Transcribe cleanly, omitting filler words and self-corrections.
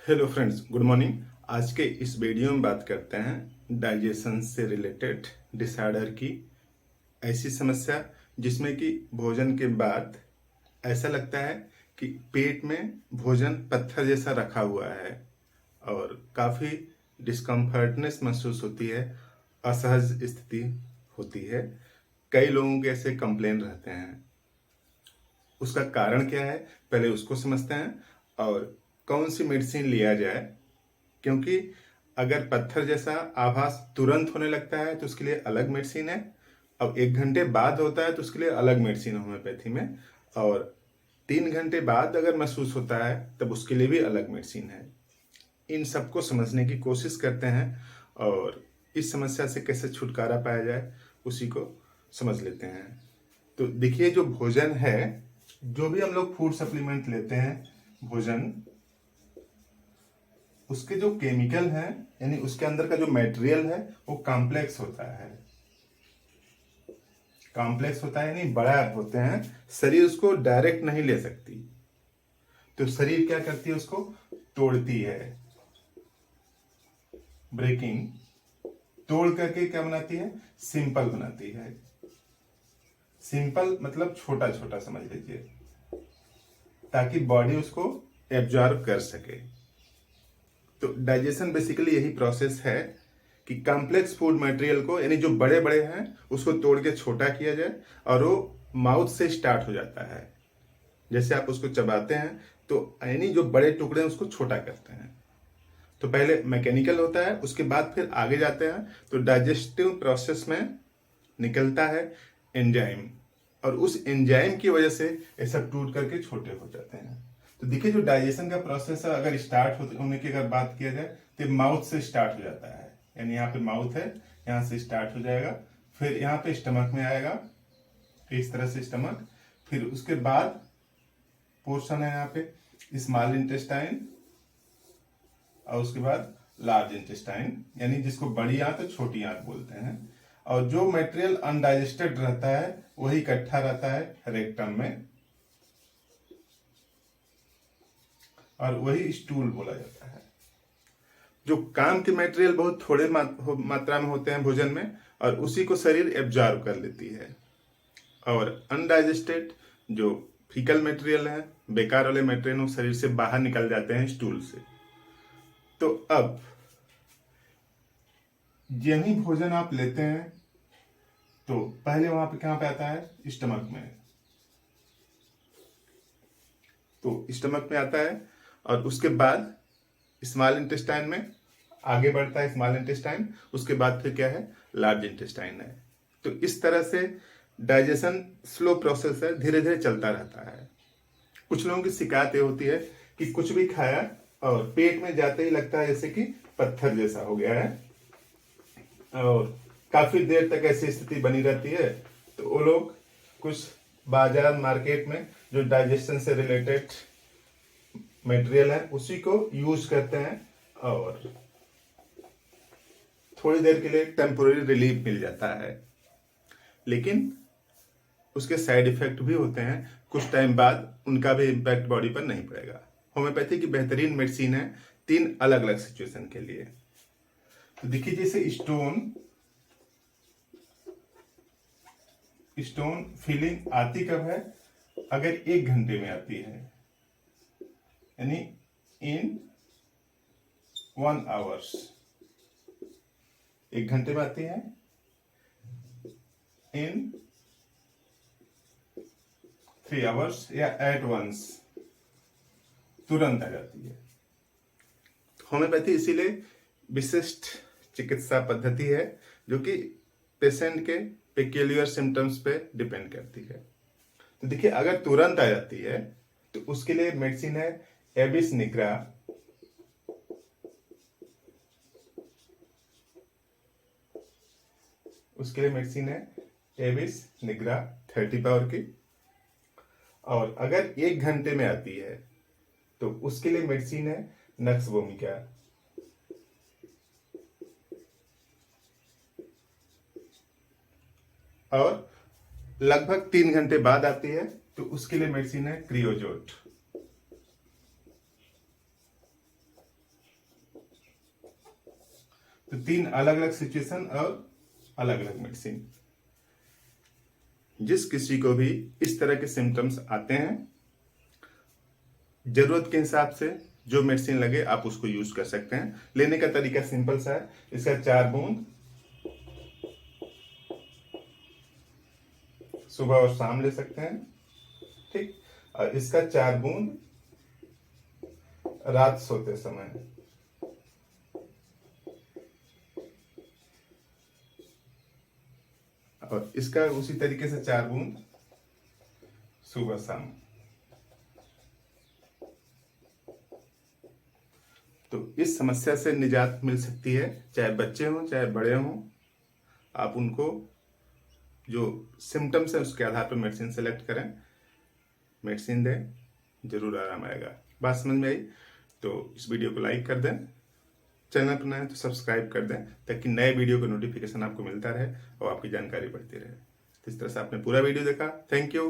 Hello friends, good morning. आज के इस वीडियो में बात करते हैं डाइजेशन से रिलेटेड डिसऑर्डर की। ऐसी समस्या जिसमें कि भोजन के बाद ऐसा लगता है कि पेट में भोजन पत्थर जैसा रखा हुआ है और काफ़ी डिस्कम्फर्टनेस महसूस होती है, असहज स्थिति होती है। कई लोगों के ऐसे कंप्लेन रहते हैं। उसका कारण क्या है, पहले उसको समझते हैं और कौन सी मेडिसिन लिया जाए। क्योंकि अगर पत्थर जैसा आभास तुरंत होने लगता है तो उसके लिए अलग मेडिसिन है, अब 1 घंटे बाद होता है तो उसके लिए अलग मेडिसिन है होम्योपैथी में, और 3 घंटे बाद अगर महसूस होता है तब उसके लिए भी अलग मेडिसिन है। इन सबको समझने की कोशिश करते हैं और इस समस्या से कैसे छुटकारा पाया जाए उसी को समझ लेते हैं। तो देखिए, जो भोजन है, जो भी हम लोग फूड सप्लीमेंट लेते हैं भोजन, उसके जो केमिकल हैं यानी उसके अंदर का जो मटेरियल है वो कॉम्प्लेक्स होता है। कॉम्प्लेक्स होता है यानी बड़ा होते हैं, शरीर उसको डायरेक्ट नहीं ले सकती। तो शरीर क्या करती है, उसको तोड़ती है, ब्रेकिंग। तोड़ करके क्या बनाती है, सिंपल बनाती है। सिंपल मतलब छोटा छोटा समझ लीजिए, ताकि बॉडी उसको एब्जॉर्ब कर सके। तो डाइजेशन बेसिकली यही प्रोसेस है कि कॉम्प्लेक्स फूड मटेरियल को, यानी जो बड़े बड़े हैं उसको तोड़ के छोटा किया जाए, और वो माउथ से स्टार्ट हो जाता है। जैसे आप उसको चबाते हैं तो यानी जो बड़े टुकड़े हैं उसको छोटा करते हैं। तो पहले मैकेनिकल होता है, उसके बाद फिर आगे जाते हैं तो डाइजेस्टिव प्रोसेस में निकलता है एंजाइम, और उस एंजाइम की वजह से ये सब टूट करके छोटे हो जाते हैं। तो देखिए, जो डाइजेशन का प्रोसेस है, अगर स्टार्ट होने की अगर बात किया जाए तो माउथ से स्टार्ट हो जाता है। यानी यहाँ पे माउथ है, यहाँ से स्टार्ट हो जाएगा, फिर यहाँ पे स्टमक में आएगा, इस तरह से स्टमक, फिर उसके बाद पोर्शन है यहाँ पे स्मॉल इंटेस्टाइन, और उसके बाद लार्ज इंटेस्टाइन, यानी जिसको बड़ी आंत और छोटी आंत बोलते हैं। और जो मटेरियल अनडाइजेस्टेड रहता है वही इकट्ठा रहता है रेक्टम में, और वही स्टूल बोला जाता है। जो काम के मटेरियल बहुत थोड़े मात्रा में होते हैं भोजन में, और उसी को शरीर एब्जॉर्ब कर लेती है। और अनडाइजेस्टेड जो फीकल मटेरियल है, बेकार वाले मटेरियल, वो शरीर से बाहर निकल जाते हैं स्टूल से। तो अब यही भोजन आप लेते हैं तो पहले वहां पे कहां पे आता है, स्टमक में। तो स्टमक में आता है और उसके बाद स्मॉल इंटेस्टाइन में आगे बढ़ता है, स्मॉल इंटेस्टाइन, उसके बाद फिर क्या है, लार्ज इंटेस्टाइन है। तो इस तरह से डाइजेशन स्लो प्रोसेस है, धीरे धीरे चलता रहता है। कुछ लोगों की शिकायत ये होती है कि कुछ भी खाया और पेट में जाते ही लगता है जैसे कि पत्थर जैसा हो गया है, और काफी देर तक ऐसी स्थिति बनी रहती है। तो वो लोग कुछ बाजार मार्केट में जो डाइजेशन से रिलेटेड मटेरियल है उसी को यूज करते हैं, और थोड़ी देर के लिए टेम्पोररी रिलीफ मिल जाता है। लेकिन उसके साइड इफेक्ट भी होते हैं, कुछ टाइम बाद उनका भी इम्पैक्ट बॉडी पर नहीं पड़ेगा। होम्योपैथी की बेहतरीन मेडिसिन है 3 अलग अलग सिचुएशन के लिए। तो देखिए, जैसे स्टोन स्टोन फीलिंग आती कब है, अगर 1 घंटे में आती है, यानी इन 1 आवर्स, 1 घंटे में आती है, इन 3 आवर्स, या एट वंस, तुरंत आ जाती है। होम्योपैथी इसीलिए विशिष्ट चिकित्सा पद्धति है जो कि पेशेंट के पेक्यूलियर सिम्टम्स पे डिपेंड करती है। तो देखिए, अगर तुरंत आ जाती है तो उसके लिए मेडिसिन है एबिस निग्रा। उसके लिए मेडिसिन है एबिस निग्रा 30 पावर की। और अगर 1 घंटे में आती है तो उसके लिए मेडिसिन है नक्स वोमिका। और लगभग 3 घंटे बाद आती है तो उसके लिए मेडिसिन है क्रियोजोट। तो 3 अलग अलग सिचुएशन और अलग अलग मेडिसिन। जिस किसी को भी इस तरह के सिम्टम्स आते हैं, जरूरत के हिसाब से जो मेडिसिन लगे आप उसको यूज कर सकते हैं। लेने का तरीका सिंपल सा है। इसका 4 बूंद सुबह और शाम ले सकते हैं, ठीक। और इसका 4 बूंद रात सोते समय। और इसका उसी तरीके से 4 बूंद सुबह शाम। तो इस समस्या से निजात मिल सकती है, चाहे बच्चे हों चाहे बड़े हों। आप उनको जो सिम्टम्स है उसके आधार पर मेडिसिन सेलेक्ट करें, मेडिसिन दें, जरूर आराम आएगा। बात समझ में आई? तो इस वीडियो को लाइक कर दें, चैनल पर नए हैं तो सब्सक्राइब कर दें, ताकि नए वीडियो का नोटिफिकेशन आपको मिलता रहे और आपकी जानकारी बढ़ती रहे। तो इस तरह से आपने पूरा वीडियो देखा। Thank you.